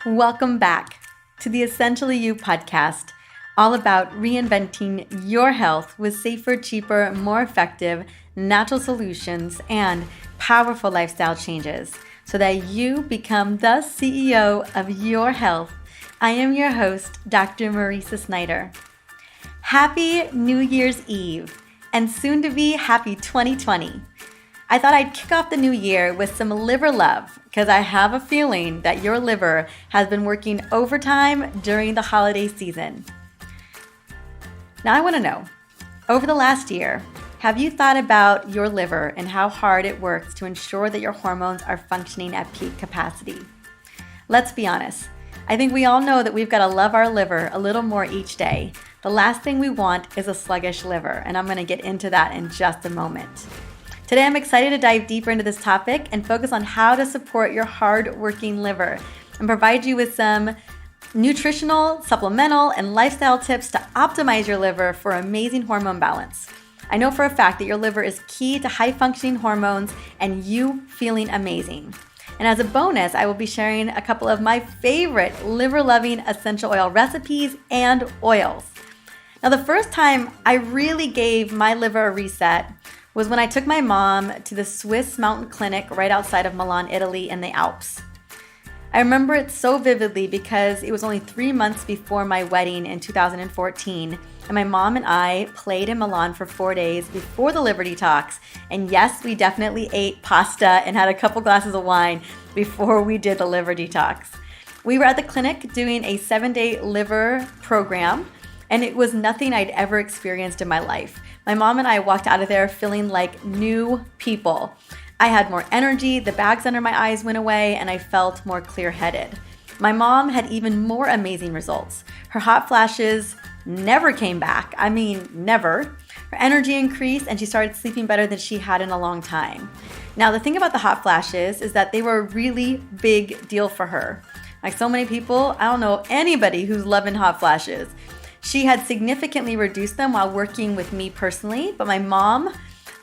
Welcome back to the Essentially You podcast, all about reinventing your health with safer, cheaper, more effective, natural solutions and powerful lifestyle changes so that you become the CEO of your health. I am your host, Dr. Mariza Snyder. Happy New Year's Eve and soon to be happy 2020. I thought I'd kick off the new year with some liver love because I have a feeling that your liver has been working overtime during the holiday season. Now I want to know, over the last year, have you thought about your liver and how hard it works to ensure that your hormones are functioning at peak capacity? Let's be honest. I think we all know that we've got to love our liver a little more each day. The last thing we want is a sluggish liver, and I'm going to get into that in just a moment. Today, I'm excited to dive deeper into this topic and focus on how to support your hard-working liver and provide you with some nutritional, supplemental, and lifestyle tips to optimize your liver for amazing hormone balance. I know for a fact that your liver is key to high-functioning hormones and you feeling amazing. And as a bonus, I will be sharing a couple of my favorite liver-loving essential oil recipes and oils. Now, the first time I really gave my liver a reset was when I took my mom to the Swiss mountain clinic right outside of Milan, Italy in the Alps. I remember it so vividly because it was only 3 months before my wedding in 2014, and my mom and I played in Milan for 4 days before the liver detox. And yes, we definitely ate pasta and had a couple glasses of wine before we did the liver detox. We were at the clinic doing a 7-day liver program, and it was nothing I'd ever experienced in my life. My mom and I walked out of there feeling like new people. I had more energy, the bags under my eyes went away, and I felt more clear-headed. My mom had even more amazing results. Her hot flashes never came back. I mean, never. Her energy increased, and she started sleeping better than she had in a long time. Now, the thing about the hot flashes is that they were a really big deal for her. Like so many people, I don't know anybody who's loving hot flashes. She had significantly reduced them while working with me personally, but my mom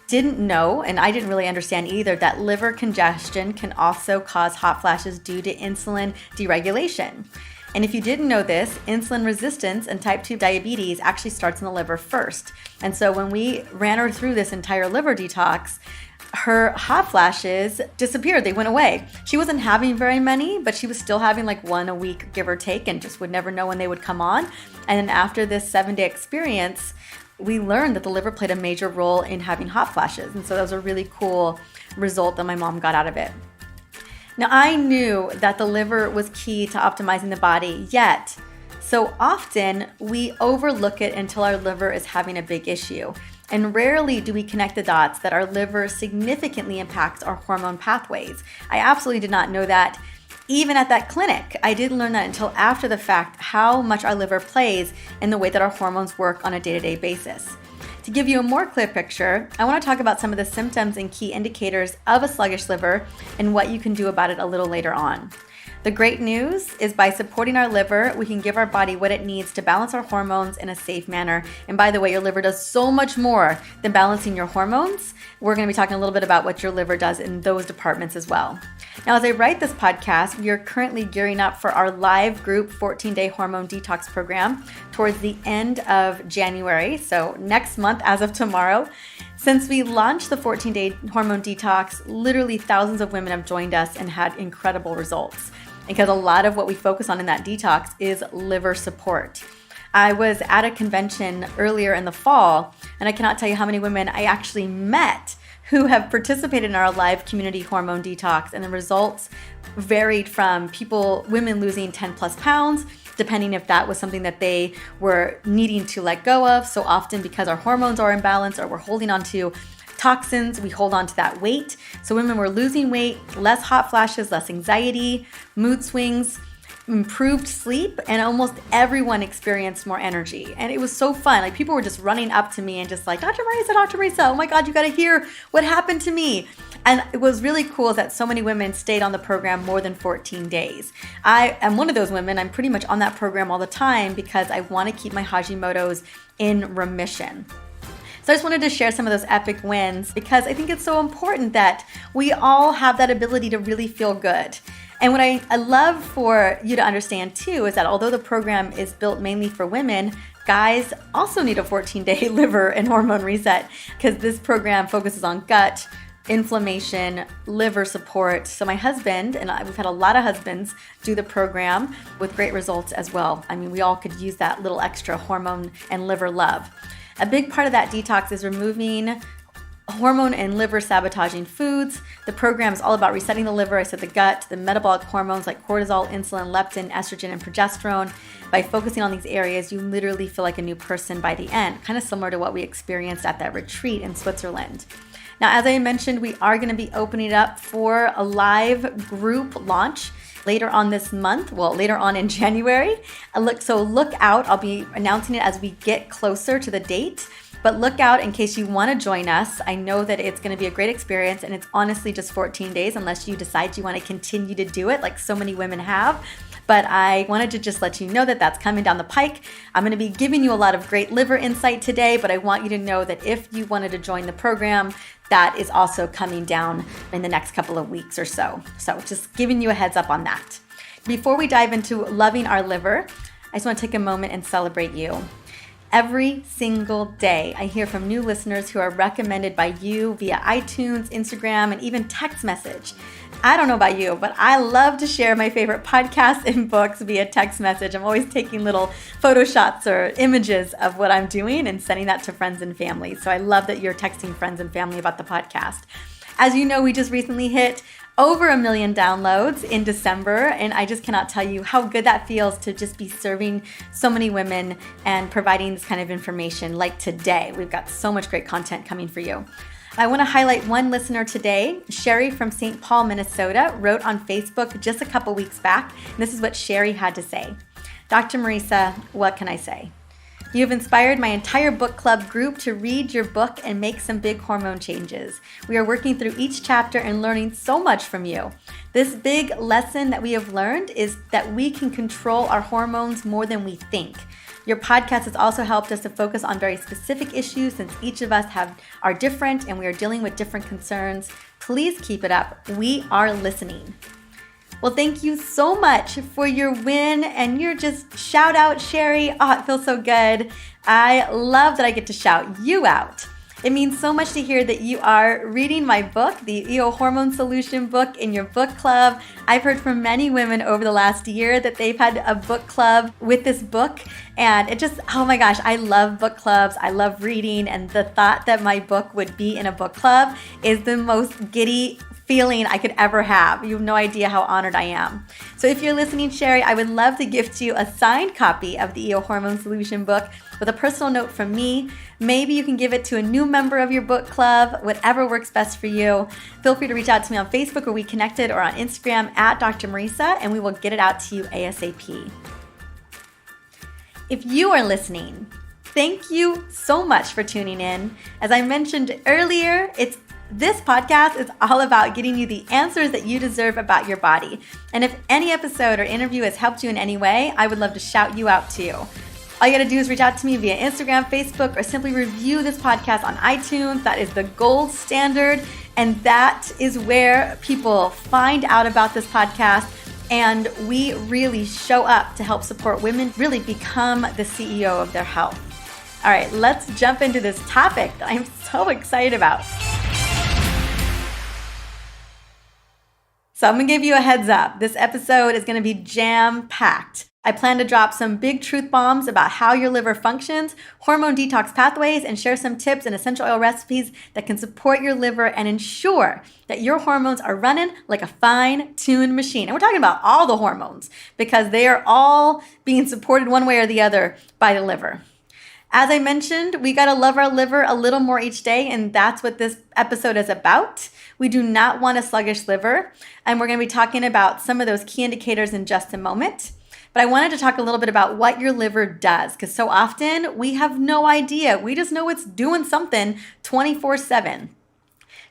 didn't know, and I didn't really understand either, that liver congestion can also cause hot flashes due to insulin deregulation. And if you didn't know this, insulin resistance and type 2 diabetes actually starts in the liver first. And so when we ran her through this entire liver detox, her hot flashes disappeared. They went away. She wasn't having very many, but she was still having like one a week, give or take, and just would never know when they would come on. And then after this 7-day experience, we learned that the liver played a major role in having hot flashes. And so that was a really cool result that my mom got out of it. Now, I knew that the liver was key to optimizing the body, yet so often we overlook it until our liver is having a big issue. And rarely do we connect the dots that our liver significantly impacts our hormone pathways. I absolutely did not know that even at that clinic. I didn't learn that until after the fact, how much our liver plays in the way that our hormones work on a day-to-day basis. To give you a more clear picture, I want to talk about some of the symptoms and key indicators of a sluggish liver and what you can do about it a little later on. The great news is by supporting our liver, we can give our body what it needs to balance our hormones in a safe manner. And by the way, your liver does so much more than balancing your hormones. We're going to be talking a little bit about what your liver does in those departments as well. Now, as I write this podcast, we are currently gearing up for our live group 14-day hormone detox program towards the end of January. So next month, as of tomorrow. Since we launched the 14-day hormone detox, literally thousands of women have joined us and had incredible results. Because a lot of what we focus on in that detox is liver support. I was at a convention earlier in the fall, and I cannot tell you how many women I actually met who have participated in our live community hormone detox, and the results varied from women losing 10 plus pounds, depending if that was something that they were needing to let go of. So often because our hormones are imbalanced or we're holding on to toxins, we hold on to that weight. So women were losing weight, less hot flashes, less anxiety, mood swings, improved sleep, and almost everyone experienced more energy. And it was so fun. Like people were just running up to me and just like, Dr. Mariza, oh my God, you got to hear what happened to me. And it was really cool that so many women stayed on the program more than 14 days. I am one of those women. I'm pretty much on that program all the time because I want to keep my Hashimoto's in remission. So I just wanted to share some of those epic wins because I think it's so important that we all have that ability to really feel good. And what I love for you to understand too is that although the program is built mainly for women, guys also need a 14-day liver and hormone reset because this program focuses on gut, inflammation, liver support. So my husband and I, we've had a lot of husbands do the program with great results as well. I mean, we all could use that little extra hormone and liver love. A big part of that detox is removing hormone and liver sabotaging foods. The program is all about resetting the liver, I said the gut, the metabolic hormones like cortisol, insulin, leptin, estrogen, and progesterone. By focusing on these areas, you literally feel like a new person by the end, kind of similar to what we experienced at that retreat in Switzerland. Now, as I mentioned, we are going to be opening it up for a live group launch later on this month, later on in January. So look out. I'll be announcing it as we get closer to the date. But look out in case you want to join us. I know that it's going to be a great experience, and it's honestly just 14 days unless you decide you want to continue to do it like so many women have. But I wanted to just let you know that that's coming down the pike. I'm going to be giving you a lot of great liver insight today, but I want you to know that if you wanted to join the program, that is also coming down in the next couple of weeks or so. So just giving you a heads up on that. Before we dive into loving our liver, I just want to take a moment and celebrate you. Every single day, I hear from new listeners who are recommended by you via iTunes, Instagram, and even text message. I don't know about you, but I love to share my favorite podcasts and books via text message. I'm always taking little photo shots or images of what I'm doing and sending that to friends and family. So I love that you're texting friends and family about the podcast. As you know, we just recently hit over 1 million downloads in December, and I just cannot tell you how good that feels to just be serving so many women and providing this kind of information like today. We've got so much great content coming for you. I want to highlight one listener today. Sherry from St. Paul, Minnesota, wrote on Facebook just a couple weeks back, and this is what Sherry had to say. Dr. Mariza, what can I say? You have inspired my entire book club group to read your book and make some big hormone changes. We are working through each chapter and learning so much from you. This big lesson that we have learned is that we can control our hormones more than we think. Your podcast has also helped us to focus on very specific issues since each of us are different and we are dealing with different concerns. Please keep it up. We are listening. Well, thank you so much for your win and your just shout out, Sherry. Oh, it feels so good. I love that I get to shout you out. It means so much to hear that you are reading my book, the EO Hormone Solution book, in your book club. I've heard from many women over the last year that they've had a book club with this book. And it just, oh my gosh, I love book clubs. I love reading. And the thought that my book would be in a book club is the most giddy feeling I could ever have. You have no idea how honored I am. So if you're listening, Sherry, I would love to gift you a signed copy of the EO Hormone Solution book with a personal note from me. Maybe you can give it to a new member of your book club, whatever works best for you. Feel free to reach out to me on Facebook where we connected or on Instagram at Dr. Mariza, and we will get it out to you ASAP. If you are listening, thank you so much for tuning in. As I mentioned earlier, this podcast is all about getting you the answers that you deserve about your body. And if any episode or interview has helped you in any way, I would love to shout you out too. All you gotta do is reach out to me via Instagram, Facebook, or simply review this podcast on iTunes. That is the gold standard. And that is where people find out about this podcast. And we really show up to help support women really become the CEO of their health. All right, let's jump into this topic that I'm so excited about. So I'm going to give you a heads up. This episode is going to be jam-packed. I plan to drop some big truth bombs about how your liver functions, hormone detox pathways, and share some tips and essential oil recipes that can support your liver and ensure that your hormones are running like a fine-tuned machine. And we're talking about all the hormones because they are all being supported one way or the other by the liver. As I mentioned, we got to love our liver a little more each day, and that's what this episode is about. We do not want a sluggish liver, and we're going to be talking about some of those key indicators in just a moment. But I wanted to talk a little bit about what your liver does, because so often we have no idea. We just know it's doing something 24/7.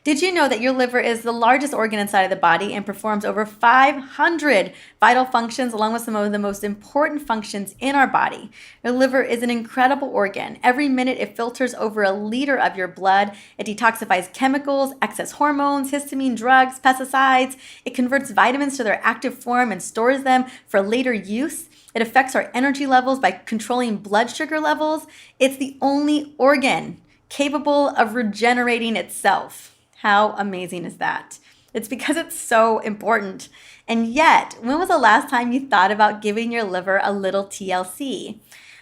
Did you know that your liver is the largest organ inside of the body and performs over 500 vital functions along with some of the most important functions in our body? Your liver is an incredible organ. Every minute it filters over a liter of your blood. It detoxifies chemicals, excess hormones, histamine, drugs, pesticides. It converts vitamins to their active form and stores them for later use. It affects our energy levels by controlling blood sugar levels. It's the only organ capable of regenerating itself. How amazing is that? It's because it's so important. And yet, when was the last time you thought about giving your liver a little TLC?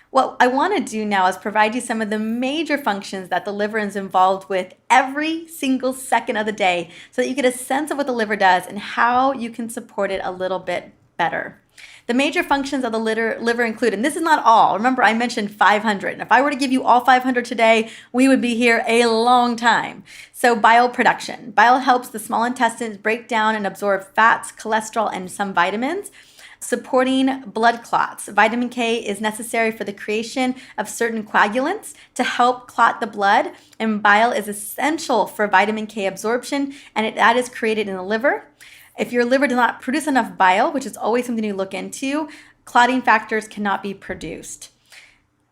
What I want to do now is provide you some of the major functions that the liver is involved with every single second of the day so that you get a sense of what the liver does and how you can support it a little bit better. The major functions of the liver include, and this is not all. Remember, I mentioned 500. And if I were to give you all 500 today, we would be here a long time. So bile production. Bile helps the small intestines break down and absorb fats, cholesterol, and some vitamins. Supporting blood clots. Vitamin K is necessary for the creation of certain coagulants to help clot the blood, and bile is essential for vitamin K absorption, and that is created in the liver. If your liver does not produce enough bile, which is always something you look into, clotting factors cannot be produced.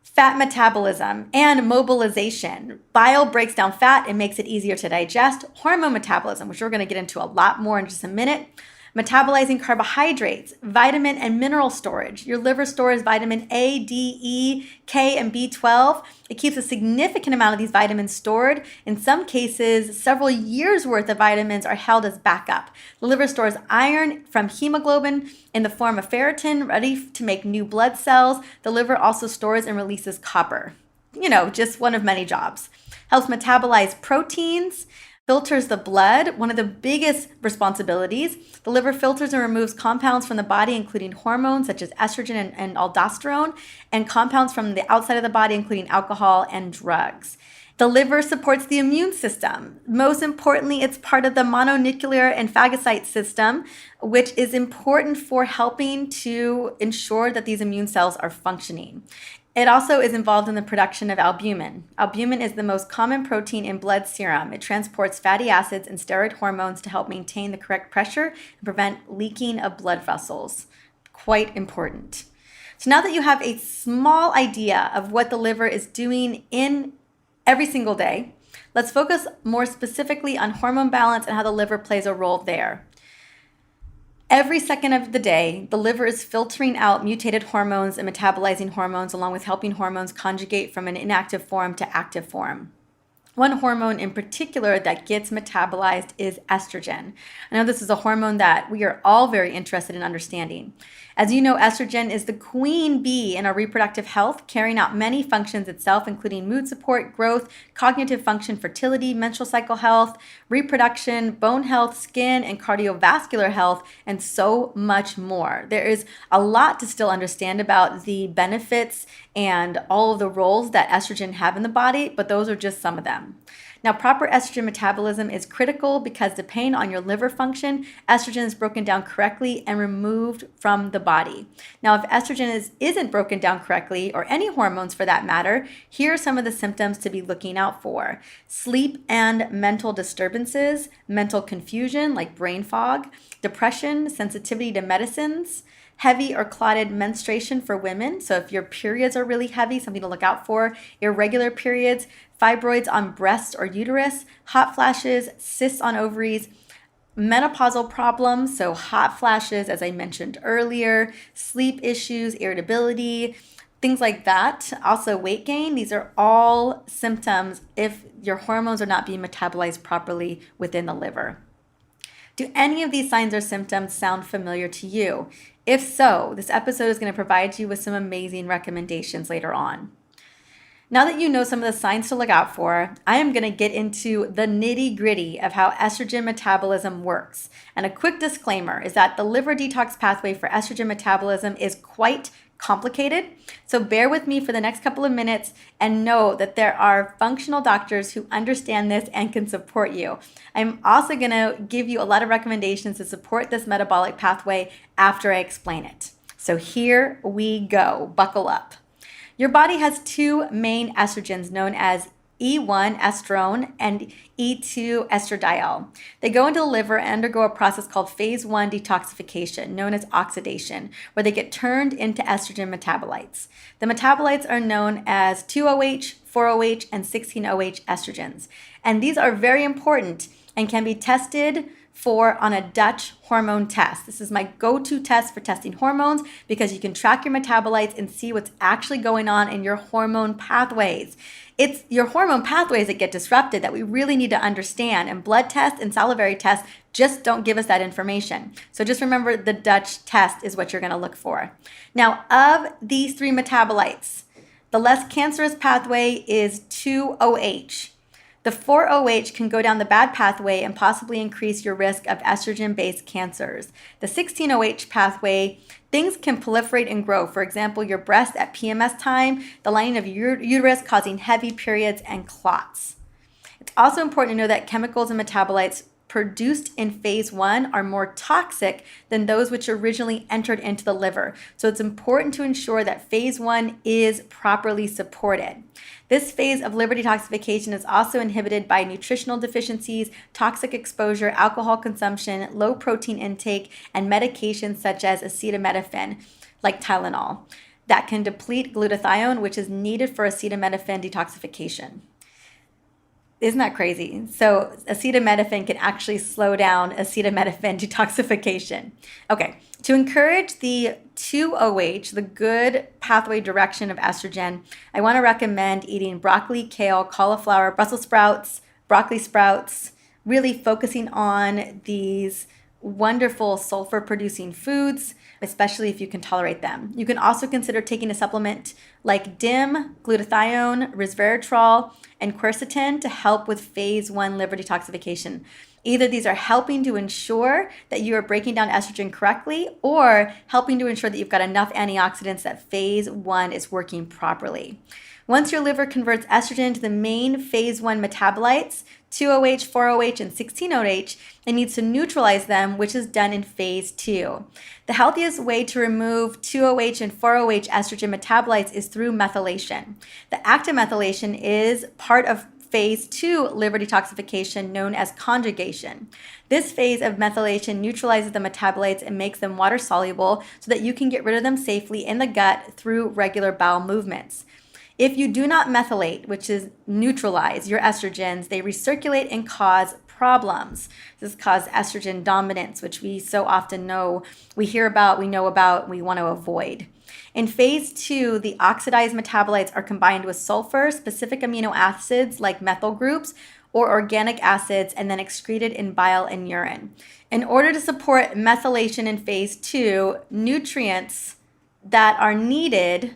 Fat metabolism and mobilization. Bile breaks down fat and makes it easier to digest. Hormone metabolism, which we're going to get into a lot more in just a minute. Metabolizing carbohydrates, vitamin and mineral storage. Your liver stores vitamin A, D, E, K, and B12. It keeps a significant amount of these vitamins stored. In some cases, several years worth of vitamins are held as backup. The liver stores iron from hemoglobin in the form of ferritin, ready to make new blood cells. The liver also stores and releases copper. Just one of many jobs. Helps metabolize proteins. Filters the blood, one of the biggest responsibilities. The liver filters and removes compounds from the body, including hormones such as estrogen and aldosterone, and compounds from the outside of the body, including alcohol and drugs. The liver supports the immune system. Most importantly, it's part of the mononuclear and phagocyte system, which is important for helping to ensure that these immune cells are functioning. It also is involved in the production of albumin. Albumin is the most common protein in blood serum. It transports fatty acids and steroid hormones to help maintain the correct pressure and prevent leaking of blood vessels. Quite important. So now that you have a small idea of what the liver is doing in every single day, let's focus more specifically on hormone balance and how the liver plays a role there. Every second of the day, the liver is filtering out mutated hormones and metabolizing hormones, along with helping hormones conjugate from an inactive form to active form. One hormone in particular that gets metabolized is estrogen. I know this is a hormone that we are all very interested in understanding. As you know, estrogen is the queen bee in our reproductive health, carrying out many functions itself, including mood support, growth, cognitive function, fertility, menstrual cycle health, reproduction, bone health, skin, and cardiovascular health, and so much more. There is a lot to still understand about the benefits and all of the roles that estrogen have in the body, but those are just some of them. Now, proper estrogen metabolism is critical because depending on your liver function, estrogen is broken down correctly and removed from the body. Now, if estrogen isn't broken down correctly, or any hormones for that matter, here are some of the symptoms to be looking out for. Sleep and mental disturbances, mental confusion like brain fog, depression, sensitivity to medicines, heavy or clotted menstruation for women. So if your periods are really heavy, something to look out for. Irregular periods, fibroids on breast or uterus, hot flashes, cysts on ovaries, menopausal problems, so hot flashes, as I mentioned earlier, sleep issues, irritability, things like that. Also weight gain. These are all symptoms if your hormones are not being metabolized properly within the liver. Do any of these signs or symptoms sound familiar to you? If so, this episode is going to provide you with some amazing recommendations later on. Now that you know some of the signs to look out for, I am going to get into the nitty-gritty of how estrogen metabolism works. And a quick disclaimer is that the liver detox pathway for estrogen metabolism is quite complicated. So bear with me for the next couple of minutes and know that there are functional doctors who understand this and can support you. I'm also going to give you a lot of recommendations to support this metabolic pathway after I explain it. So here we go. Buckle up. Your body has two main estrogens known as E1 estrone and E2 estradiol. They go into the liver and undergo a process called phase 1 detoxification, known as oxidation, where they get turned into estrogen metabolites. The metabolites are known as 2-OH, 4-OH, and 16-OH estrogens. And these are very important and can be tested for on a Dutch hormone test. This is my go-to test for testing hormones because you can track your metabolites and see what's actually going on in your hormone pathways. It's your hormone pathways that get disrupted that we really need to understand, and blood tests and salivary tests just don't give us that information. So just remember the Dutch test is what you're going to look for. Now, of these 3 metabolites, the less cancerous pathway is 2-OH. The 4-OH can go down the bad pathway and possibly increase your risk of estrogen-based cancers. The 16-OH pathway, things can proliferate and grow. For example, your breast at PMS time, the lining of your uterus causing heavy periods and clots. It's also important to know that chemicals and metabolites produced in phase 1 are more toxic than those which originally entered into the liver. So it's important to ensure that phase 1 is properly supported. This phase of liver detoxification is also inhibited by nutritional deficiencies, toxic exposure, alcohol consumption, low protein intake, and medications such as acetaminophen, like Tylenol, that can deplete glutathione, which is needed for acetaminophen detoxification. Isn't that crazy? So acetaminophen can actually slow down acetaminophen detoxification. Okay, to encourage the 2-OH, the good pathway direction of estrogen, I want to recommend eating broccoli, kale, cauliflower, Brussels sprouts, broccoli sprouts, really focusing on these wonderful sulfur-producing foods, especially if you can tolerate them. You can also consider taking a supplement like DIM, glutathione, resveratrol, and quercetin to help with phase 1 liver detoxification. Either these are helping to ensure that you are breaking down estrogen correctly or helping to ensure that you've got enough antioxidants that phase 1 is working properly. Once your liver converts estrogen to the main phase 1 metabolites, 2-OH, 4-OH, and 16-OH, it needs to neutralize them, which is done in phase 2. The healthiest way to remove 2-OH and 4-OH estrogen metabolites is through methylation. The active methylation is part of phase 2 liver detoxification known as conjugation. This phase of methylation neutralizes the metabolites and makes them water soluble so that you can get rid of them safely in the gut through regular bowel movements. If you do not methylate, which is neutralize your estrogens, they recirculate and cause problems. This causes estrogen dominance, which we so often know, we hear about, we know about, we want to avoid. In phase 2, the oxidized metabolites are combined with sulfur, specific amino acids like methyl groups, or organic acids, and then excreted in bile and urine. In order to support methylation in phase 2, nutrients that are needed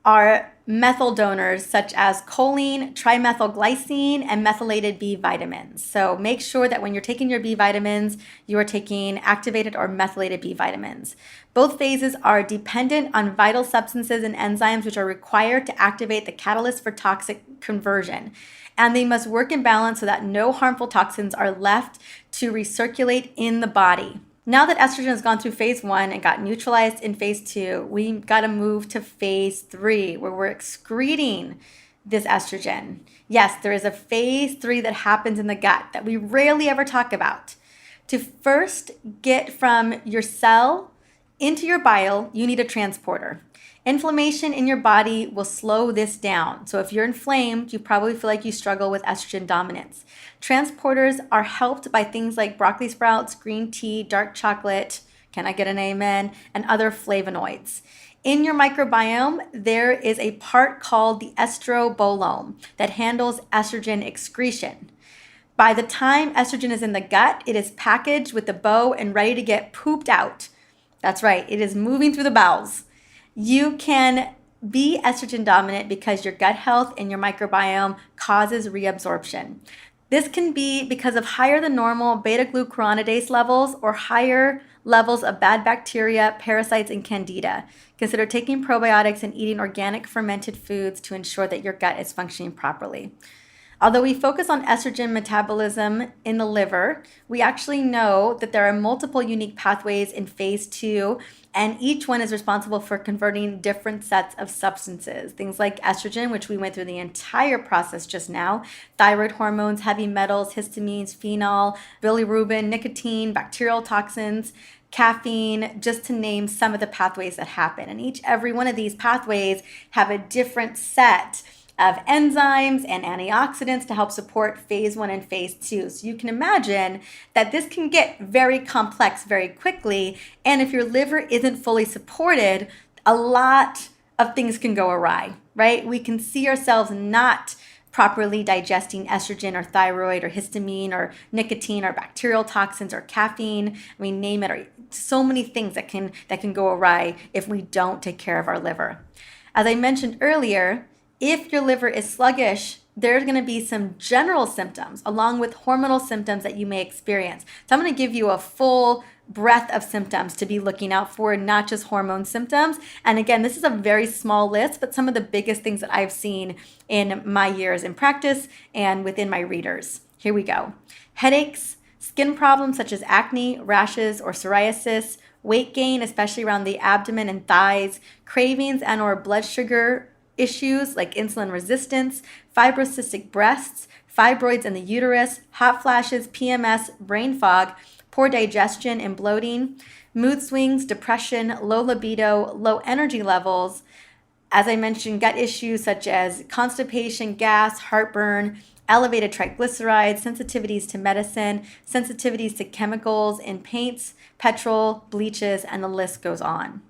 are methyl donors such as choline, trimethylglycine, and methylated B vitamins. So make sure that when you're taking your B vitamins, you are taking activated or methylated B vitamins. Both phases are dependent on vital substances and enzymes which are required to activate the catalyst for toxic conversion. And they must work in balance so that no harmful toxins are left to recirculate in the body. Now that estrogen has gone through phase 1 and got neutralized in phase 2, we've got to move to phase 3 where we're excreting this estrogen. Yes, there is a phase 3 that happens in the gut that we rarely ever talk about. To first get from your cell into your bile, you need a transporter. Inflammation in your body will slow this down. So if you're inflamed, you probably feel like you struggle with estrogen dominance. Transporters are helped by things like broccoli sprouts, green tea, dark chocolate, can I get an amen, and other flavonoids. In your microbiome, there is a part called the estrobolome that handles estrogen excretion. By the time estrogen is in the gut, it is packaged with the bow and ready to get pooped out. That's right, it is moving through the bowels. You can be estrogen dominant because your gut health and your microbiome causes reabsorption. This can be because of higher than normal beta-glucuronidase levels or higher levels of bad bacteria, parasites, and candida. Consider taking probiotics and eating organic fermented foods to ensure that your gut is functioning properly. Although we focus on estrogen metabolism in the liver, we actually know that there are multiple unique pathways in phase 2, and each one is responsible for converting different sets of substances. Things like estrogen, which we went through the entire process just now, thyroid hormones, heavy metals, histamines, phenol, bilirubin, nicotine, bacterial toxins, caffeine, just to name some of the pathways that happen. And every one of these pathways have a different set of enzymes and antioxidants to help support phase 1 and phase 2. So you can imagine that this can get very complex very quickly. And if your liver isn't fully supported, a lot of things can go awry, right? We can see ourselves not properly digesting estrogen or thyroid or histamine or nicotine or bacterial toxins or caffeine. I mean, name it, or so many things that can go awry if we don't take care of our liver. As I mentioned earlier, if your liver is sluggish, there's going to be some general symptoms along with hormonal symptoms that you may experience. So I'm going to give you a full breadth of symptoms to be looking out for, not just hormone symptoms. And again, this is a very small list, but some of the biggest things that I've seen in my years in practice and within my readers. Here we go. Headaches, skin problems such as acne, rashes, or psoriasis, weight gain, especially around the abdomen and thighs, cravings and or blood sugar issues like insulin resistance, fibrocystic breasts, fibroids in the uterus, hot flashes, PMS, brain fog, poor digestion and bloating, mood swings, depression, low libido, low energy levels. As I mentioned, gut issues such as constipation, gas, heartburn, elevated triglycerides, sensitivities to medicine, sensitivities to chemicals in paints, petrol, bleaches, and the list goes on.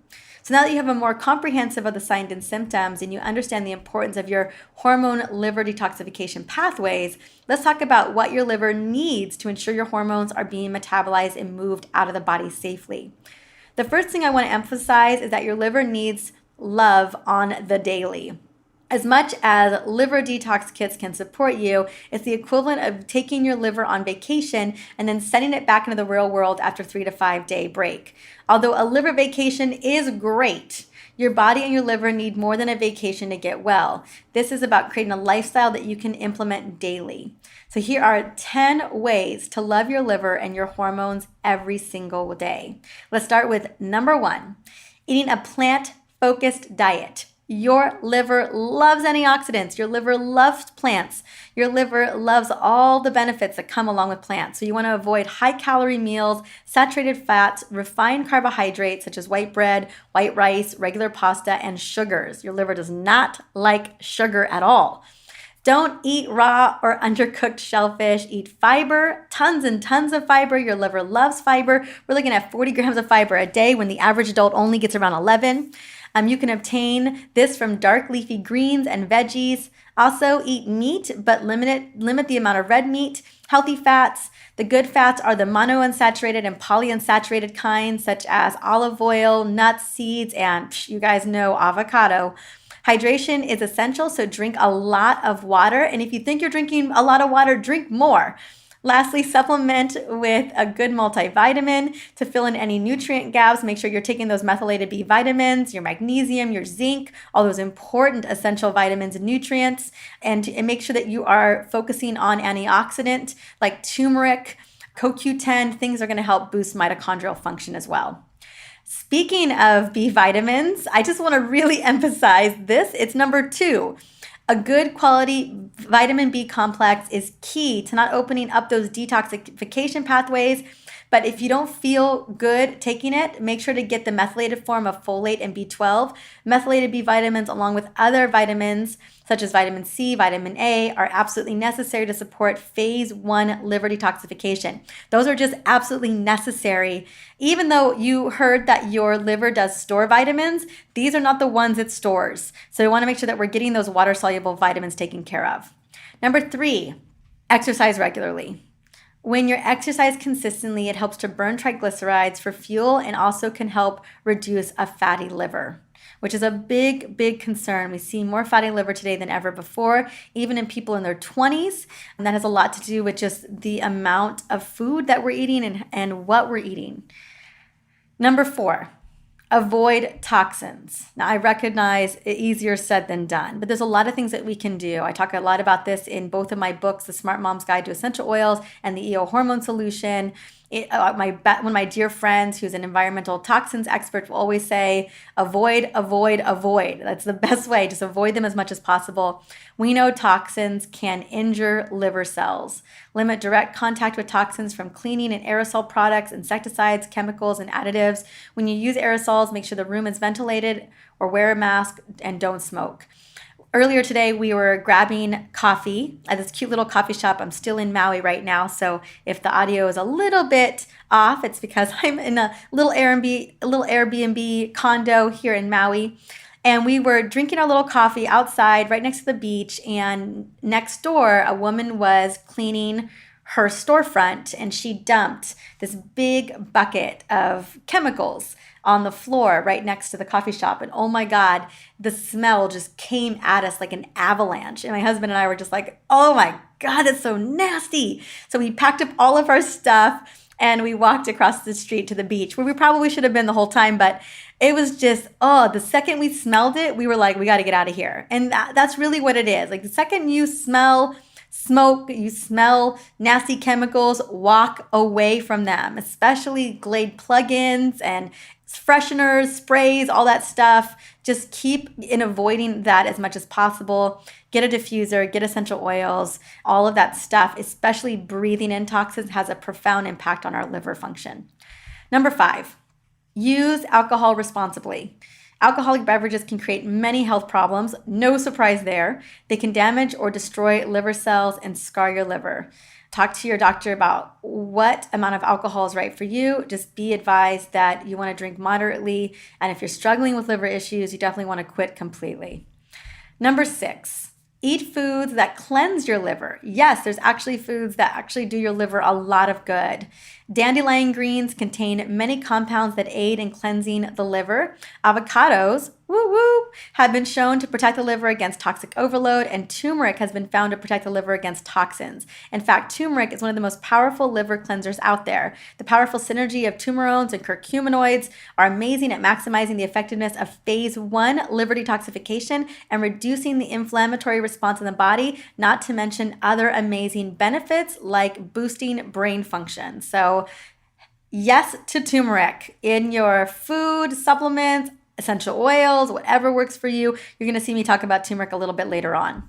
So now that you have a more comprehensive of the signs and symptoms and you understand the importance of your hormone liver detoxification pathways, let's talk about what your liver needs to ensure your hormones are being metabolized and moved out of the body safely. The first thing I want to emphasize is that your liver needs love on the daily. As much as liver detox kits can support you, it's the equivalent of taking your liver on vacation and then sending it back into the real world after 3 to 5 day break. Although a liver vacation is great, your body and your liver need more than a vacation to get well. This is about creating a lifestyle that you can implement daily. So here are 10 ways to love your liver and your hormones every single day. Let's start with number 1, eating a plant-focused diet. Your liver loves antioxidants. Your liver loves plants. Your liver loves all the benefits that come along with plants. So you want to avoid high-calorie meals, saturated fats, refined carbohydrates such as white bread, white rice, regular pasta, and sugars. Your liver does not like sugar at all. Don't eat raw or undercooked shellfish. Eat fiber, tons and tons of fiber. Your liver loves fiber. We're looking at 40 grams of fiber a day when the average adult only gets around 11. You can obtain this from dark leafy greens and veggies. Also eat meat, but limit the amount of red meat. Healthy fats. The good fats are the monounsaturated and polyunsaturated kinds, such as olive oil, nuts, seeds, and you guys know avocado. Hydration is essential, so drink a lot of water. And if you think you're drinking a lot of water, drink more. Lastly, supplement with a good multivitamin to fill in any nutrient gaps. Make sure you're taking those methylated B vitamins, your magnesium, your zinc, all those important essential vitamins and nutrients. And make sure that you are focusing on antioxidant like turmeric, CoQ10. Things are going to help boost mitochondrial function as well. Speaking of B vitamins, I just want to really emphasize this. It's number 2. A good quality vitamin B complex is key to not opening up those detoxification pathways. But if you don't feel good taking it, make sure to get the methylated form of folate and B12. Methylated B vitamins, along with other vitamins such as vitamin C, vitamin A, are absolutely necessary to support phase 1 liver detoxification. Those are just absolutely necessary. Even though you heard that your liver does store vitamins, these are not the ones it stores. So we want to make sure that we're getting those water-soluble vitamins taken care of. Number 3, exercise regularly. When you exercise consistently, it helps to burn triglycerides for fuel and also can help reduce a fatty liver, which is a big, big concern. We see more fatty liver today than ever before, even in people in their 20s. And that has a lot to do with just the amount of food that we're eating and what we're eating. Number 4, Avoid toxins. Now, I recognize it's easier said than done, but there's a lot of things that we can do. I talk a lot about this in both of my books, The Smart Mom's Guide to Essential Oils and the EO Hormone Solution. One of my dear friends who's an environmental toxins expert will always say, avoid, avoid, avoid. That's the best way. Just avoid them as much as possible. We know toxins can injure liver cells. Limit direct contact with toxins from cleaning and aerosol products, insecticides, chemicals, and additives. When you use aerosols, make sure the room is ventilated or wear a mask and don't smoke. Earlier today, we were grabbing coffee at this cute little coffee shop. I'm still in Maui right now, so if the audio is a little bit off, it's because I'm in a little Airbnb condo here in Maui. And we were drinking our little coffee outside right next to the beach, and next door, a woman was cleaning her storefront, and she dumped this big bucket of chemicals on the floor right next to the coffee shop. And oh my God, the smell just came at us like an avalanche. And my husband and I were just like, oh my God, that's so nasty. So we packed up all of our stuff and we walked across the street to the beach, where we probably should have been the whole time, but it was just, the second we smelled it, we were like, we got to get out of here. And that's really what it is. Like the second you smell smoke, you smell nasty chemicals, walk away from them, especially Glade plugins and fresheners, sprays, all that stuff. Just keep in avoiding that as much as possible. Get a diffuser, get essential oils, all of that stuff, especially breathing in toxins, has a profound impact on our liver function. Number 5, use alcohol responsibly. Alcoholic beverages can create many health problems. No surprise there. They can damage or destroy liver cells and scar your liver. Talk to your doctor about what amount of alcohol is right for you. Just be advised that you want to drink moderately. And if you're struggling with liver issues, you definitely want to quit completely. Number 6, eat foods that cleanse your liver. Yes, there's actually foods that actually do your liver a lot of good. Dandelion greens contain many compounds that aid in cleansing the liver. Avocados, have been shown to protect the liver against toxic overload, and turmeric has been found to protect the liver against toxins. In fact, turmeric is one of the most powerful liver cleansers out there. The powerful synergy of turmerones and curcuminoids are amazing at maximizing the effectiveness of phase 1 liver detoxification and reducing the inflammatory response in the body, not to mention other amazing benefits like boosting brain function. So yes to turmeric in your food, supplements, essential oils, whatever works for you. You're going to see me talk about turmeric a little bit later on.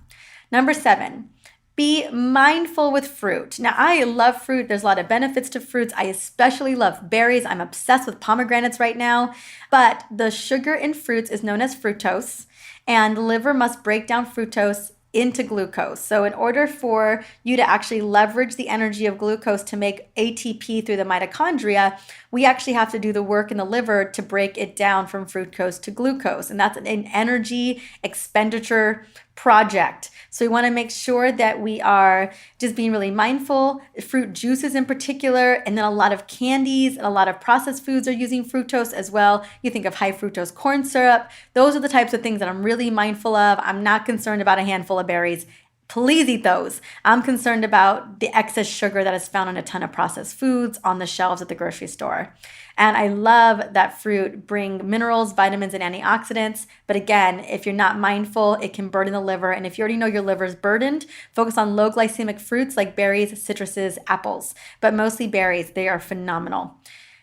Number 7, be mindful with fruit. Now, I love fruit. There's a lot of benefits to fruits. I especially love berries. I'm obsessed with pomegranates right now. But the sugar in fruits is known as fructose, and the liver must break down fructose into glucose. So in order for you to actually leverage the energy of glucose to make ATP through the mitochondria, we actually have to do the work in the liver to break it down from fructose to glucose. And that's an energy expenditure project. So we want to make sure that we are just being really mindful. Fruit juices in particular, and then a lot of candies and a lot of processed foods are using fructose as well. You think of high fructose corn syrup. Those are the types of things that I'm really mindful of. I'm not concerned about a handful of berries. Please eat those. I'm concerned about the excess sugar that is found in a ton of processed foods on the shelves at the grocery store. And I love that fruit bring minerals, vitamins, and antioxidants. But again, if you're not mindful, it can burden the liver. And if you already know your liver is burdened, focus on low glycemic fruits like berries, citruses, apples. But mostly berries. They are phenomenal.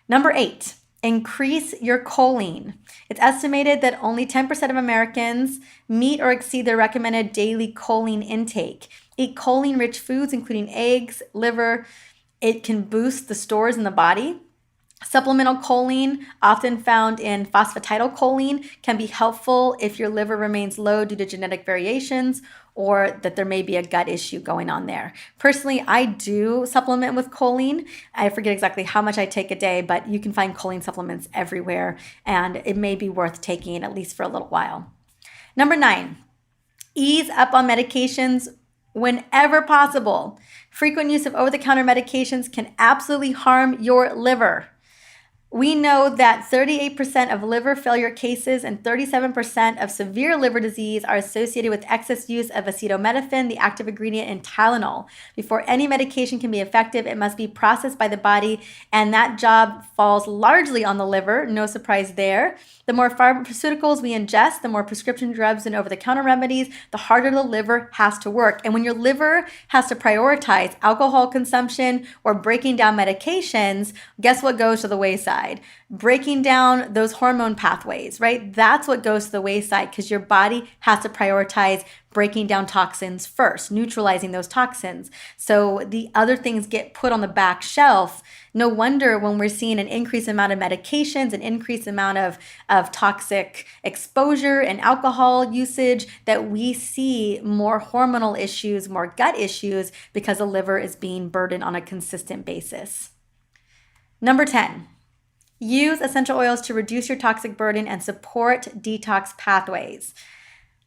Number 8. Increase your choline. It's estimated that only 10% of Americans meet or exceed their recommended daily choline intake. Eat choline-rich foods, including eggs, liver. It can boost the stores in the body. Supplemental choline, often found in phosphatidylcholine, can be helpful if your liver remains low due to genetic variations or that there may be a gut issue going on there. Personally, I do supplement with choline. I forget exactly how much I take a day, but you can find choline supplements everywhere, and it may be worth taking at least for a little while. Number 9, ease up on medications whenever possible. Frequent use of over-the-counter medications can absolutely harm your liver. We know that 38% of liver failure cases and 37% of severe liver disease are associated with excess use of acetaminophen, the active ingredient in Tylenol. Before any medication can be effective, it must be processed by the body, and that job falls largely on the liver. No surprise there. The more pharmaceuticals we ingest, the more prescription drugs and over-the-counter remedies, the harder the liver has to work. And when your liver has to prioritize alcohol consumption or breaking down medications, guess what goes to the wayside? Breaking down those hormone pathways, right? That's what goes to the wayside because your body has to prioritize breaking down toxins first, neutralizing those toxins. So the other things get put on the back shelf. No wonder when we're seeing an increased amount of medications, an increased amount of toxic exposure and alcohol usage, that we see more hormonal issues, more gut issues, because the liver is being burdened on a consistent basis. Number 10, use essential oils to reduce your toxic burden and support detox pathways.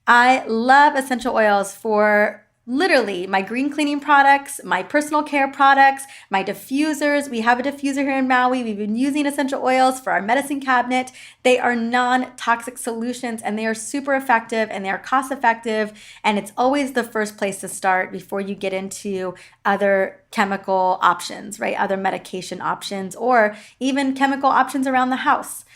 I love essential oils for literally my green cleaning products, my personal care products, my diffusers. We have a diffuser here in Maui. We've been using essential oils for our medicine cabinet. They are non-toxic solutions and they are super effective and they are cost effective. And it's always the first place to start before you get into other chemical options, right? Other medication options or even chemical options around the house.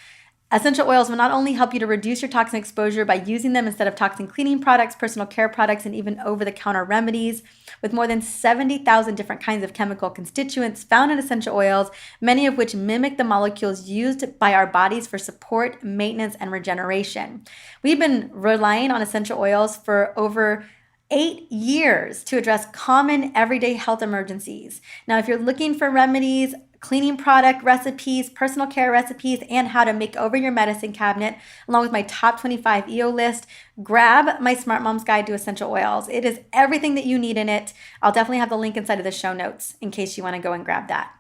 Essential oils will not only help you to reduce your toxin exposure by using them instead of toxin cleaning products, personal care products, and even over-the-counter remedies. With more than 70,000 different kinds of chemical constituents found in essential oils, many of which mimic the molecules used by our bodies for support, maintenance, and regeneration. We've been relying on essential oils for over 8 years to address common everyday health emergencies. Now, if you're looking for remedies, cleaning product recipes, personal care recipes, and how to make over your medicine cabinet, along with my top 25 EO list, grab my Smart Mom's Guide to Essential Oils. It is everything that you need in it. I'll definitely have the link inside of the show notes in case you want to go and grab that.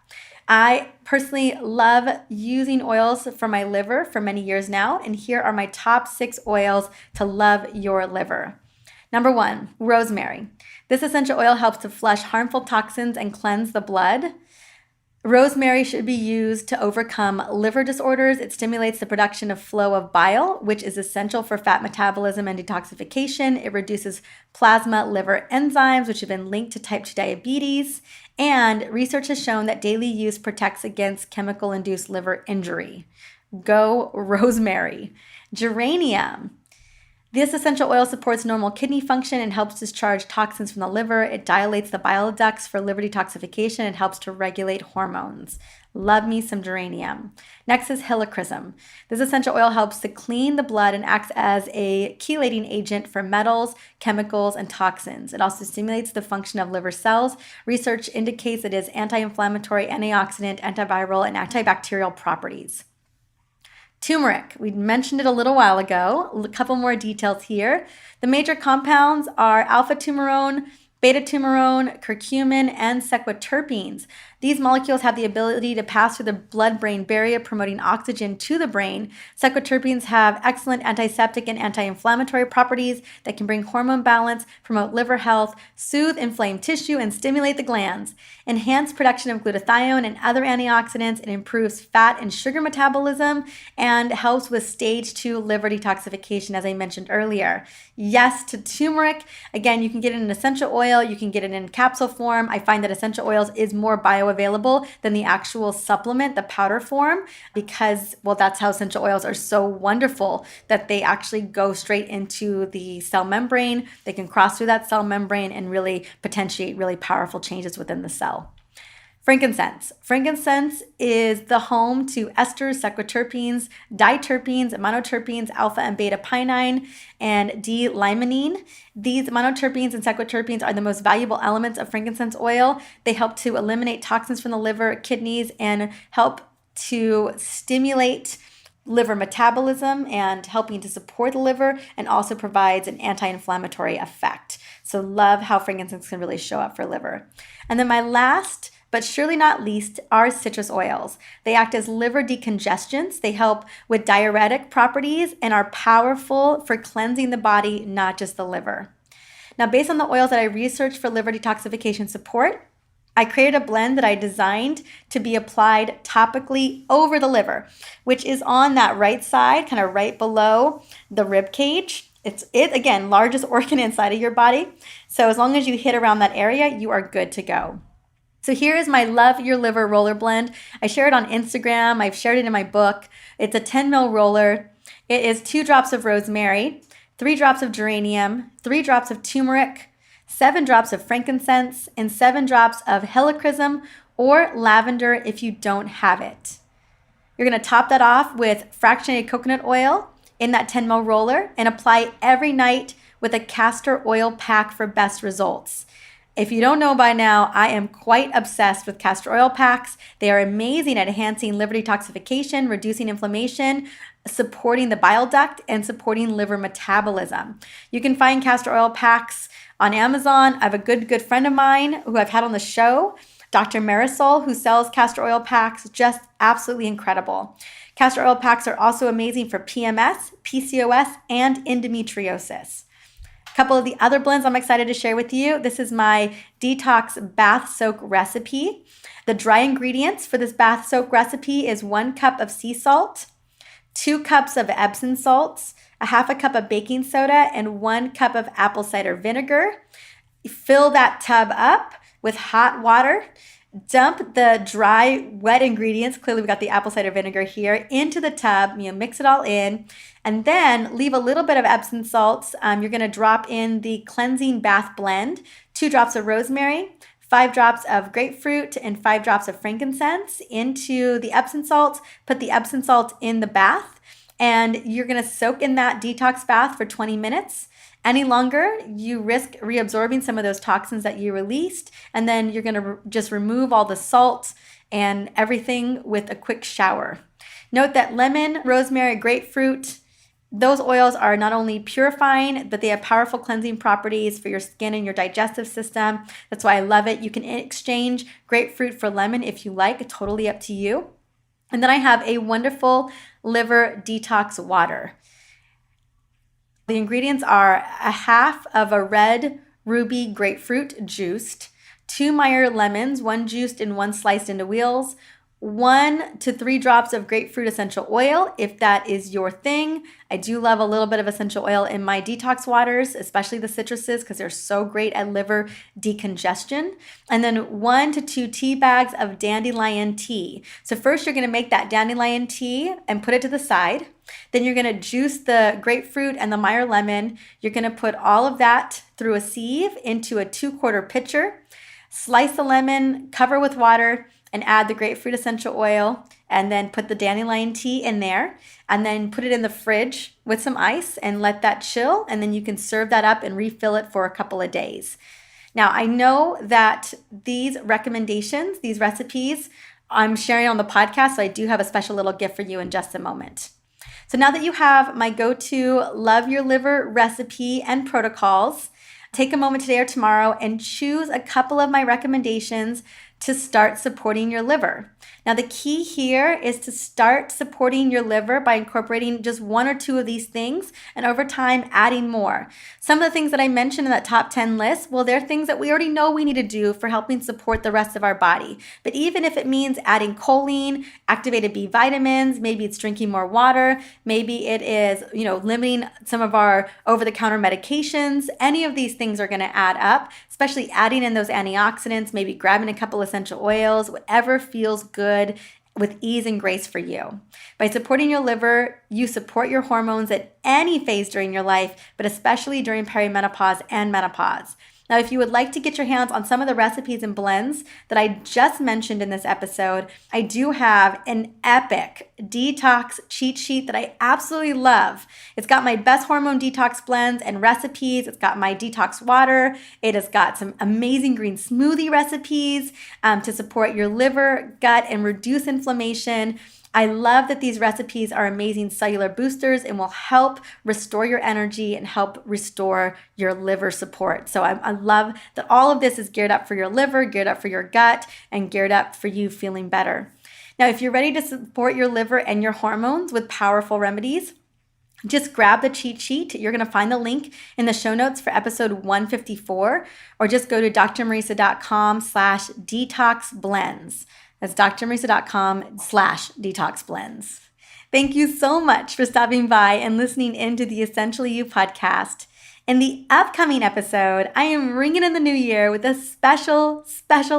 I personally love using oils for my liver for many years now, and here are my top 6 oils to love your liver. Number 1, rosemary. This essential oil helps to flush harmful toxins and cleanse the blood. Rosemary should be used to overcome liver disorders. It stimulates the production of flow of bile, which is essential for fat metabolism and detoxification. It reduces plasma liver enzymes, which have been linked to type 2 diabetes. And research has shown that daily use protects against chemical-induced liver injury. Go rosemary. Geranium. This essential oil supports normal kidney function and helps discharge toxins from the liver. It dilates the bile ducts for liver detoxification and helps to regulate hormones. Love me some geranium. Next is helichrysum. This essential oil helps to clean the blood and acts as a chelating agent for metals, chemicals, and toxins. It also stimulates the function of liver cells. Research indicates it has anti-inflammatory, antioxidant, antiviral, and antibacterial properties. Turmeric, we mentioned it a little while ago. A couple more details here. The major compounds are alpha-turmerone, beta-turmerone, curcumin, and sequiterpenes. These molecules have the ability to pass through the blood-brain barrier, promoting oxygen to the brain. Sequiterpenes have excellent antiseptic and anti-inflammatory properties that can bring hormone balance, promote liver health, soothe inflamed tissue, and stimulate the glands. Enhance production of glutathione and other antioxidants. It improves fat and sugar metabolism and helps with stage 2 liver detoxification, as I mentioned earlier. Yes to turmeric. Again, you can get it in essential oil. You can get it in capsule form. I find that essential oils is more bioavailable than the actual supplement, the powder form, because, well, that's how essential oils are so wonderful, that they actually go straight into the cell membrane. They can cross through that cell membrane and really potentiate really powerful changes within the cell. Frankincense. Frankincense is the home to esters, sequiterpenes, diterpenes, monoterpenes, alpha and beta pinene, and D-limonene. These monoterpenes and sequiterpenes are the most valuable elements of frankincense oil. They help to eliminate toxins from the liver, kidneys, and help to stimulate liver metabolism and helping to support the liver, and also provides an anti-inflammatory effect. So love how frankincense can really show up for liver. And then my last, but surely not least, are citrus oils. They act as liver decongestants. They help with diuretic properties and are powerful for cleansing the body, not just the liver. Now, based on the oils that I researched for liver detoxification support, I created a blend that I designed to be applied topically over the liver, which is on that right side, kind of right below the rib cage. It's again, largest organ inside of your body. So as long as you hit around that area, you are good to go. So here is my Love Your Liver roller blend. I share it on Instagram. I've shared it in my book. It's a 10 ml roller. It is 2 drops of rosemary, 3 drops of geranium, 3 drops of turmeric, 7 drops of frankincense, and 7 drops of helichrysum or lavender if you don't have it. You're going to top that off with fractionated coconut oil in that 10 ml roller and apply every night with a castor oil pack for best results. If you don't know by now, I am quite obsessed with castor oil packs. They are amazing at enhancing liver detoxification, reducing inflammation, supporting the bile duct, and supporting liver metabolism. You can find castor oil packs on Amazon. I have a good friend of mine who I've had on the show, Dr. Mariza, who sells castor oil packs, just absolutely incredible. Castor oil packs are also amazing for PMS, PCOS, and endometriosis. A couple of the other blends I'm excited to share with you. This is my detox bath soak recipe. The dry ingredients for this bath soak recipe is 1 cup of sea salt, 2 cups of Epsom salts, a half a cup of baking soda, and 1 cup of apple cider vinegar. Fill that tub up with hot water. Dump the dry, wet ingredients, clearly we got the apple cider vinegar here, into the tub. Mix it all in, and then leave a little bit of Epsom salts. You're going to drop in the cleansing bath blend, 2 drops of rosemary, 5 drops of grapefruit, and 5 drops of frankincense into the Epsom salts. Put the Epsom salts in the bath, and you're going to soak in that detox bath for 20 minutes. Any longer, you risk reabsorbing some of those toxins that you released, and then you're going to just remove all the salt and everything with a quick shower. Note that lemon, rosemary, grapefruit, those oils are not only purifying, but they have powerful cleansing properties for your skin and your digestive system. That's why I love it. You can exchange grapefruit for lemon if you like, totally up to you. And then I have a wonderful liver detox water. The ingredients are a half of a red ruby grapefruit juiced, 2 Meyer lemons, 1 juiced and 1 sliced into wheels, 1 to 3 drops of grapefruit essential oil, if that is your thing. I do love a little bit of essential oil in my detox waters, especially the citruses, because they're so great at liver decongestion. And then 1 to 2 tea bags of dandelion tea. So first you're going to make that dandelion tea and put it to the side. Then you're going to juice the grapefruit and the Meyer lemon. You're going to put all of that through a sieve into a 2-quart pitcher. Slice the lemon, cover with water, and add the grapefruit essential oil, and then put the dandelion tea in there, and then put it in the fridge with some ice and let that chill, and then you can serve that up and refill it for a couple of days. Now, I know that these recommendations, these recipes, I'm sharing on the podcast, so I do have a special little gift for you in just a moment. So now that you have my go-to Love Your Liver recipe and protocols, take a moment today or tomorrow and choose a couple of my recommendations to start supporting your liver. Now, the key here is to start supporting your liver by incorporating just 1 or 2 of these things, and over time adding more. Some of the things that I mentioned in that top 10 list, well, they're things that we already know we need to do for helping support the rest of our body. But even if it means adding choline, activated B vitamins, maybe it's drinking more water, maybe it is, limiting some of our over-the-counter medications, any of these things are going to add up, especially adding in those antioxidants, maybe grabbing a couple essential oils, whatever feels good with ease and grace for you. By supporting your liver, you support your hormones at any phase during your life, but especially during perimenopause and menopause. Now, if you would like to get your hands on some of the recipes and blends that I just mentioned in this episode, I do have an epic detox cheat sheet that I absolutely love. It's got my best hormone detox blends and recipes. It's got my detox water. It has got some amazing green smoothie recipes to support your liver, gut, and reduce inflammation. I love that these recipes are amazing cellular boosters and will help restore your energy and help restore your liver support. So I love that all of this is geared up for your liver, geared up for your gut, and geared up for you feeling better. Now, if you're ready to support your liver and your hormones with powerful remedies, just grab the cheat sheet. You're going to find the link in the show notes for episode 154, or just go to drmariza.com/detoxblends. That's drmariza.com/detoxblends. Thank you so much for stopping by and listening into the Essentially You podcast. In the upcoming episode, I am ringing in the new year with a special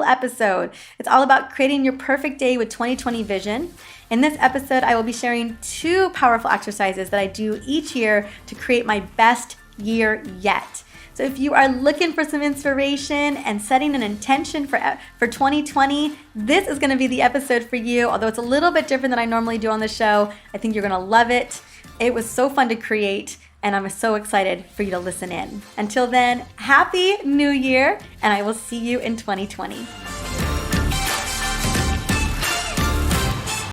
episode. It's all about creating your perfect day with 2020 vision. In this episode, I will be sharing 2 powerful exercises that I do each year to create my best year yet. So if you are looking for some inspiration and setting an intention for 2020, this is going to be the episode for you. Although it's a little bit different than I normally do on the show, I think you're going to love it. It was so fun to create, and I'm so excited for you to listen in. Until then, Happy New Year, and I will see you in 2020.